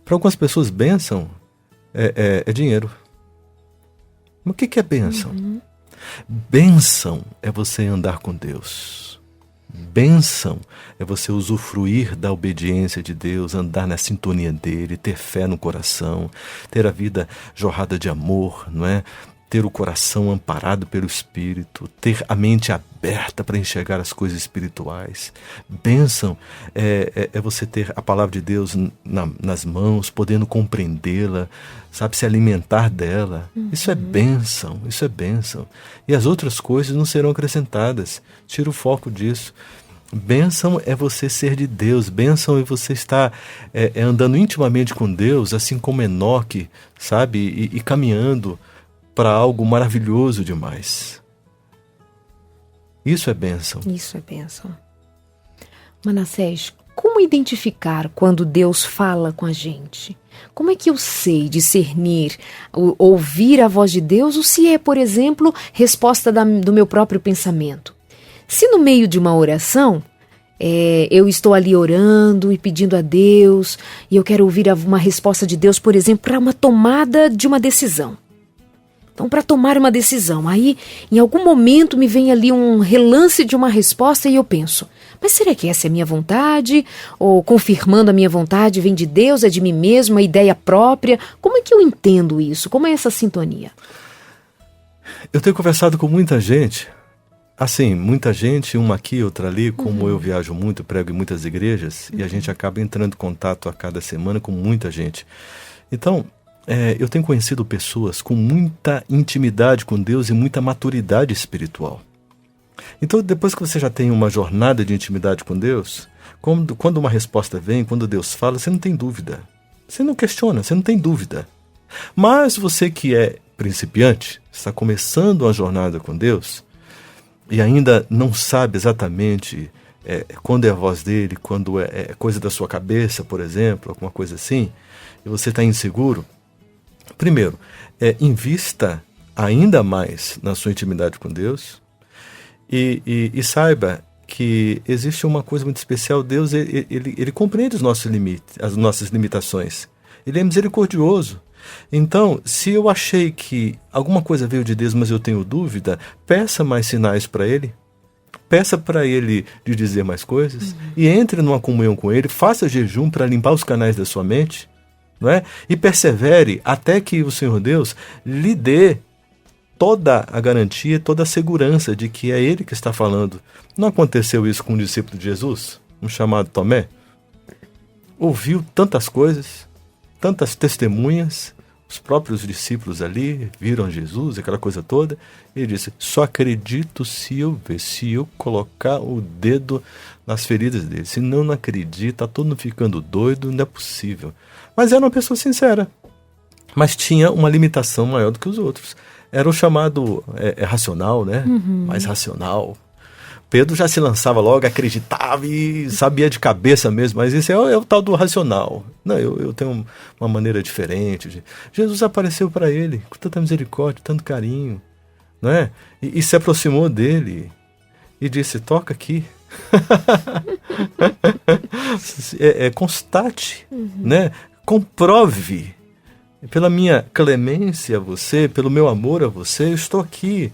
Para algumas pessoas, bênção é dinheiro. Mas o que é bênção? Bênção é você andar com Deus. Bênção é você usufruir da obediência de Deus, andar na sintonia dele, ter fé no coração, ter a vida jorrada de amor, não é? Ter o coração amparado pelo Espírito, ter a mente aberta para enxergar as coisas espirituais. Bênção é você ter a palavra de Deus nas mãos, podendo compreendê-la, se alimentar dela. Isso é bênção, isso é bênção. E as outras coisas não serão acrescentadas. Tira o foco disso. Bênção é você ser de Deus. Bênção é você estar andando intimamente com Deus, assim como Enoque, e caminhando para algo maravilhoso demais. Isso é bênção. Isso é bênção. Manassés, como identificar quando Deus fala com a gente? Como é que eu sei discernir, ouvir a voz de Deus, ou se é, por exemplo, resposta do meu próprio pensamento? Se no meio de uma oração, eu estou ali orando e pedindo a Deus, e eu quero ouvir uma resposta de Deus, por exemplo, para uma tomada de uma decisão. Então, para tomar uma decisão, aí em algum momento me vem ali um relance de uma resposta e eu penso: mas será que essa é a minha vontade? Ou confirmando a minha vontade vem de Deus, é de mim mesmo, a ideia própria? Como é que eu entendo isso? Como é essa sintonia? Eu tenho conversado com muita gente, muita gente, uma aqui, outra ali, como eu viajo muito, prego em muitas igrejas, e a gente acaba entrando em contato a cada semana com muita gente. Então, eu tenho conhecido pessoas com muita intimidade com Deus e muita maturidade espiritual. Então, depois que você já tem uma jornada de intimidade com Deus, quando uma resposta vem, quando Deus fala, você não tem dúvida. Você não questiona, você não tem dúvida. Mas você que é principiante, está começando uma jornada com Deus e ainda não sabe exatamente quando é a voz dele, quando é coisa da sua cabeça, por exemplo, alguma coisa assim, e você está inseguro, primeiro, invista ainda mais na sua intimidade com Deus e saiba que existe uma coisa muito especial. Deus, ele compreende os nossos limites, as nossas limitações. Ele é misericordioso. Então, se eu achei que alguma coisa veio de Deus, mas eu tenho dúvida, peça mais sinais para Ele. Peça para Ele lhe dizer mais coisas. E entre numa comunhão com Ele, faça jejum para limpar os canais da sua mente. Não é? E persevere até que o Senhor Deus lhe dê toda a garantia, toda a segurança de que é Ele que está falando. Não aconteceu isso com um discípulo de Jesus, um chamado Tomé? Ouviu tantas coisas, tantas testemunhas, os próprios discípulos ali viram Jesus, aquela coisa toda, e ele disse: só acredito se eu ver, se eu colocar o dedo nas feridas dele. Se não acredita, está todo mundo ficando doido, não é possível. Mas era uma pessoa sincera, mas tinha uma limitação maior do que os outros. Era o chamado racional, né? Mais racional. Pedro já se lançava logo, acreditava e sabia de cabeça mesmo, mas esse é o tal do racional. Não, eu tenho uma maneira diferente. Jesus apareceu para ele com tanta misericórdia, tanto carinho, não é? E se aproximou dele e disse, toca aqui. Constate, né? Comprove. Pela minha clemência a você, pelo meu amor a você, eu estou aqui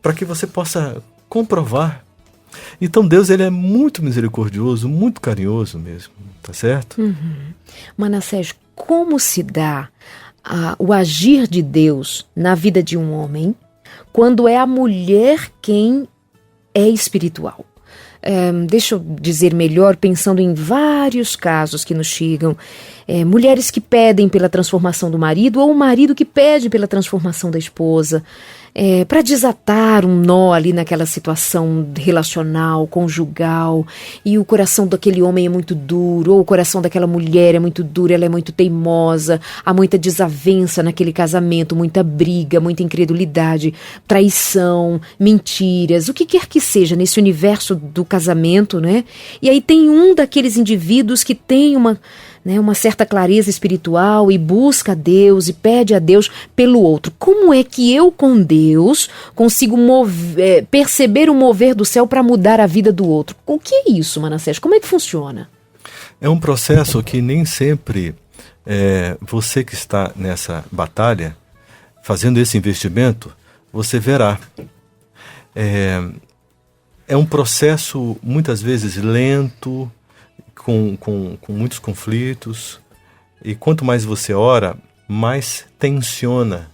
para que você possa comprovar. Então Deus, ele é muito misericordioso, muito carinhoso mesmo, tá certo? Manassés, como se dá o agir de Deus na vida de um homem quando é a mulher quem é espiritual? Deixa eu dizer melhor, pensando em vários casos que nos chegam, mulheres que pedem pela transformação do marido ou o marido que pede pela transformação da esposa, para desatar um nó ali naquela situação relacional, conjugal, e o coração daquele homem é muito duro, ou o coração daquela mulher é muito duro, ela é muito teimosa, há muita desavença naquele casamento, muita briga, muita incredulidade, traição, mentiras, o que quer que seja nesse universo do casamento, né? E aí tem um daqueles indivíduos que tem uma certa clareza espiritual e busca a Deus e pede a Deus pelo outro. Como é que eu com Deus consigo perceber o mover do céu para mudar a vida do outro? O que é isso, Manassés? Como é que funciona? É um processo que nem sempre você que está nessa batalha, fazendo esse investimento, você verá. É um processo muitas vezes lento, com muitos conflitos, e quanto mais você ora, mais tensiona,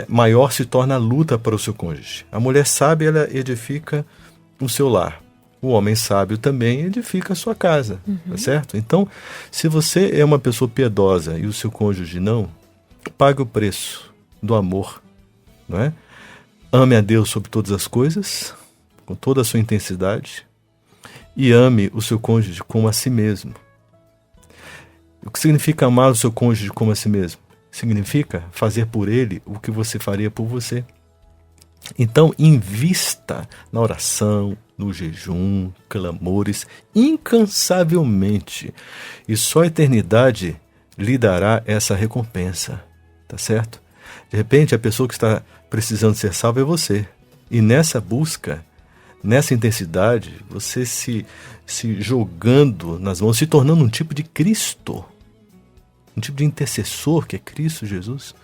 maior se torna a luta para o seu cônjuge. A mulher sábia, ela edifica o seu lar. O homem sábio também edifica a sua casa, tá certo? Então, se você é uma pessoa piedosa e o seu cônjuge não, pague o preço do amor, não é? Ame a Deus sobre todas as coisas, com toda a sua intensidade, e ame o seu cônjuge como a si mesmo. O que significa amar o seu cônjuge como a si mesmo? Significa fazer por ele o que você faria por você. Então, invista na oração, no jejum, clamores, incansavelmente. E só a eternidade lhe dará essa recompensa, tá certo? De repente, a pessoa que está precisando ser salva é você. E nessa busca, nessa intensidade, você se jogando nas mãos, se tornando um tipo de Cristo, um tipo de intercessor que é Cristo Jesus,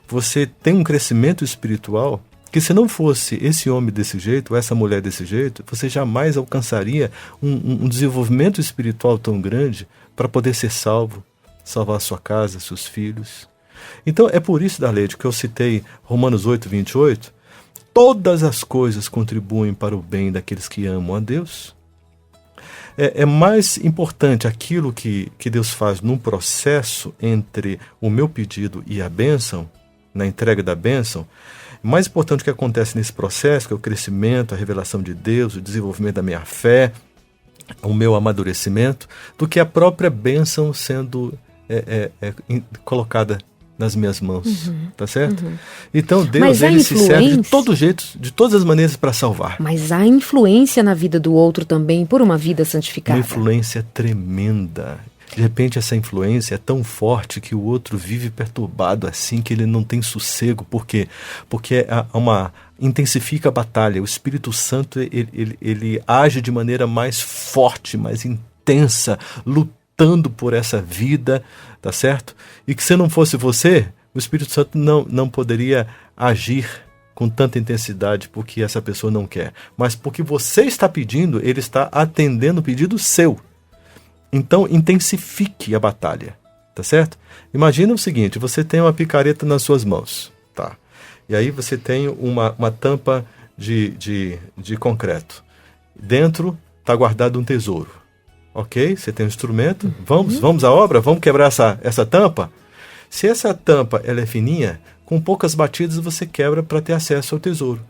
você tem um crescimento espiritual que, se não fosse esse homem desse jeito, essa mulher desse jeito, você jamais alcançaria um desenvolvimento espiritual tão grande para poder ser salvo, salvar a sua casa, seus filhos. Então é por isso, Darleide, que eu citei Romanos 8, 28, todas as coisas contribuem para o bem daqueles que amam a Deus. É mais importante aquilo que Deus faz num processo entre o meu pedido e a bênção, na entrega da bênção. Mais importante o que acontece nesse processo, que é o crescimento, a revelação de Deus, o desenvolvimento da minha fé, o meu amadurecimento, do que a própria bênção sendo colocada nas minhas mãos, tá certo? Então Deus, ele se serve de todo jeito, de todas as maneiras para salvar. Mas há influência na vida do outro também por uma vida santificada. Uma influência tremenda. De repente essa influência é tão forte que o outro vive perturbado assim, que ele não tem sossego. Por quê? Porque intensifica a batalha. O Espírito Santo, ele age de maneira mais forte, mais intensa, lutando por essa vida, tá certo? E que se não fosse você, o Espírito Santo não poderia agir com tanta intensidade porque essa pessoa não quer. Mas porque você está pedindo, ele está atendendo o pedido seu. Então intensifique a batalha, tá certo? Imagina o seguinte, você tem uma picareta nas suas mãos, tá? E aí você tem uma tampa de concreto. Dentro está guardado um tesouro. Ok? Você tem um instrumento. Vamos à obra? Vamos quebrar essa tampa? Se essa tampa ela é fininha, com poucas batidas você quebra para ter acesso ao tesouro.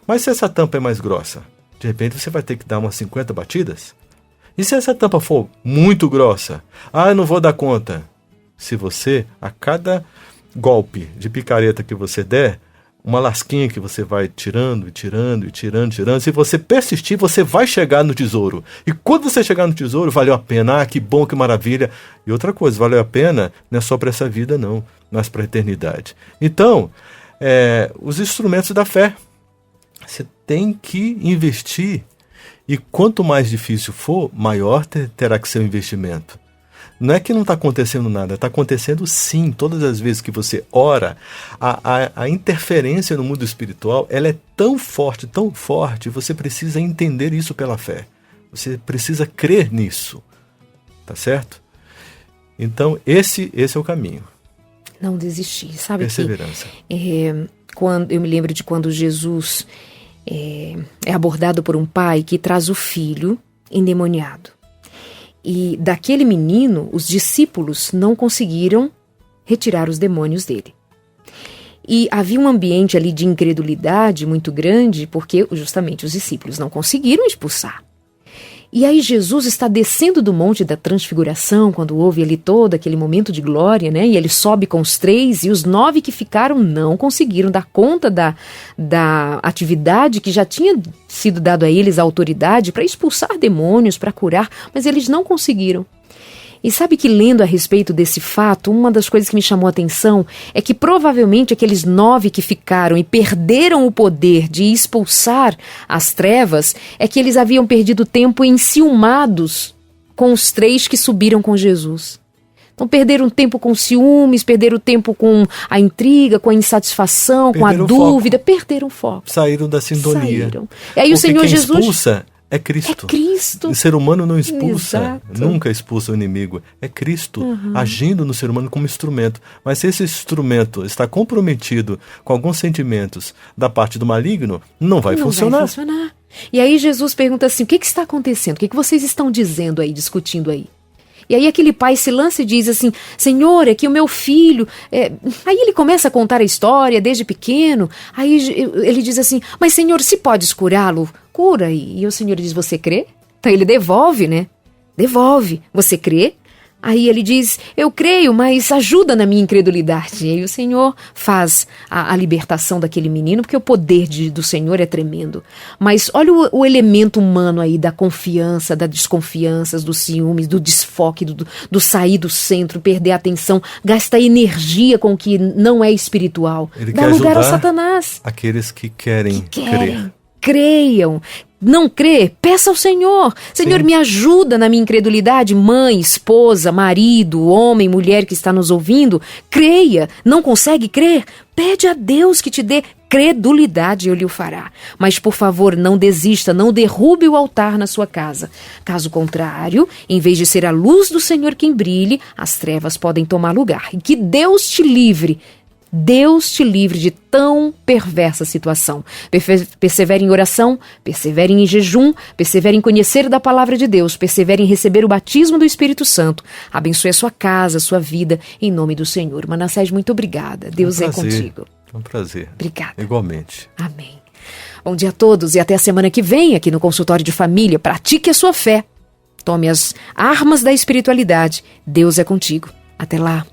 Mas se essa tampa é mais grossa, de repente você vai ter que dar umas 50 batidas. E se essa tampa for muito grossa? Eu não vou dar conta. Se você, a cada golpe de picareta que você der, uma lasquinha que você vai tirando, e tirando, e tirando, tirando. Se você persistir, você vai chegar no tesouro. E quando você chegar no tesouro, valeu a pena. Ah, que bom, que maravilha. E outra coisa, valeu a pena não é só para essa vida, não, mas para a eternidade. Então, os instrumentos da fé. Você tem que investir. E quanto mais difícil for, maior terá que ser o investimento. Não é que não está acontecendo nada, está acontecendo sim. Todas as vezes que você ora, a interferência no mundo espiritual, ela é tão forte, você precisa entender isso pela fé. Você precisa crer nisso, tá certo? Então, esse é o caminho. Não desistir, sabe? Perseverança. Quando eu me lembro de quando Jesus é abordado por um pai que traz o filho endemoniado. E daquele menino, os discípulos não conseguiram retirar os demônios dele. E havia um ambiente ali de incredulidade muito grande, porque justamente os discípulos não conseguiram expulsar. E aí Jesus está descendo do Monte da Transfiguração, quando houve ali todo aquele momento de glória, né? E ele sobe com os 3, e os 9 que ficaram não conseguiram dar conta da atividade que já tinha sido dado a eles a autoridade para expulsar demônios, para curar, mas eles não conseguiram. E sabe que, lendo a respeito desse fato, uma das coisas que me chamou a atenção é que provavelmente aqueles 9 que ficaram e perderam o poder de expulsar as trevas é que eles haviam perdido tempo enciumados com os 3 que subiram com Jesus. Então perderam tempo com ciúmes, perderam tempo com a intriga, com a insatisfação, com a dúvida, perderam o foco. Saíram da sintonia. Saíram. E aí o Senhor quem Jesus... expulsa é Cristo. É Cristo. O ser humano não expulsa, Exato. Nunca expulsa o inimigo. É Cristo agindo no ser humano como instrumento. Mas se esse instrumento está comprometido com alguns sentimentos da parte do maligno, não vai funcionar. Vai funcionar. E aí Jesus pergunta assim, o que está acontecendo? O que vocês estão dizendo aí, discutindo aí? E aí aquele pai se lança e diz assim, Senhor, é que o meu filho... Aí ele começa a contar a história desde pequeno. Aí ele diz assim, mas Senhor, se podes curá-lo, cura. E o Senhor diz, você crê? Então ele devolve, né? Devolve. Você crê? Aí ele diz, eu creio, mas ajuda na minha incredulidade. E aí o Senhor faz a libertação daquele menino, porque o poder do Senhor é tremendo. Mas olha o elemento humano aí da confiança, da desconfiança, dos ciúmes, do desfoque, do sair do centro, perder a atenção, gastar energia com o que não é espiritual. Ele dá quer lugar ao ajudar Satanás. Aqueles que querem crer. Creiam. Não crê? Peça ao Senhor. Senhor, me ajuda na minha incredulidade. Mãe, esposa, marido, homem, mulher que está nos ouvindo, creia. Não consegue crer? Pede a Deus que te dê credulidade e Ele o fará. Mas, por favor, não desista, não derrube o altar na sua casa. Caso contrário, em vez de ser a luz do Senhor quem brilhe, as trevas podem tomar lugar. E que Deus te livre. Deus te livre de tão perversa situação. Persevere em oração, persevere em jejum, persevere em conhecer da palavra de Deus, persevere em receber o batismo do Espírito Santo. Abençoe a sua casa, a sua vida, em nome do Senhor. Manassés, muito obrigada. Deus é contigo. É um prazer. Obrigada. Igualmente. Amém. Bom dia a todos e até a semana que vem aqui no Consultório de Família. Pratique a sua fé. Tome as armas da espiritualidade. Deus é contigo. Até lá.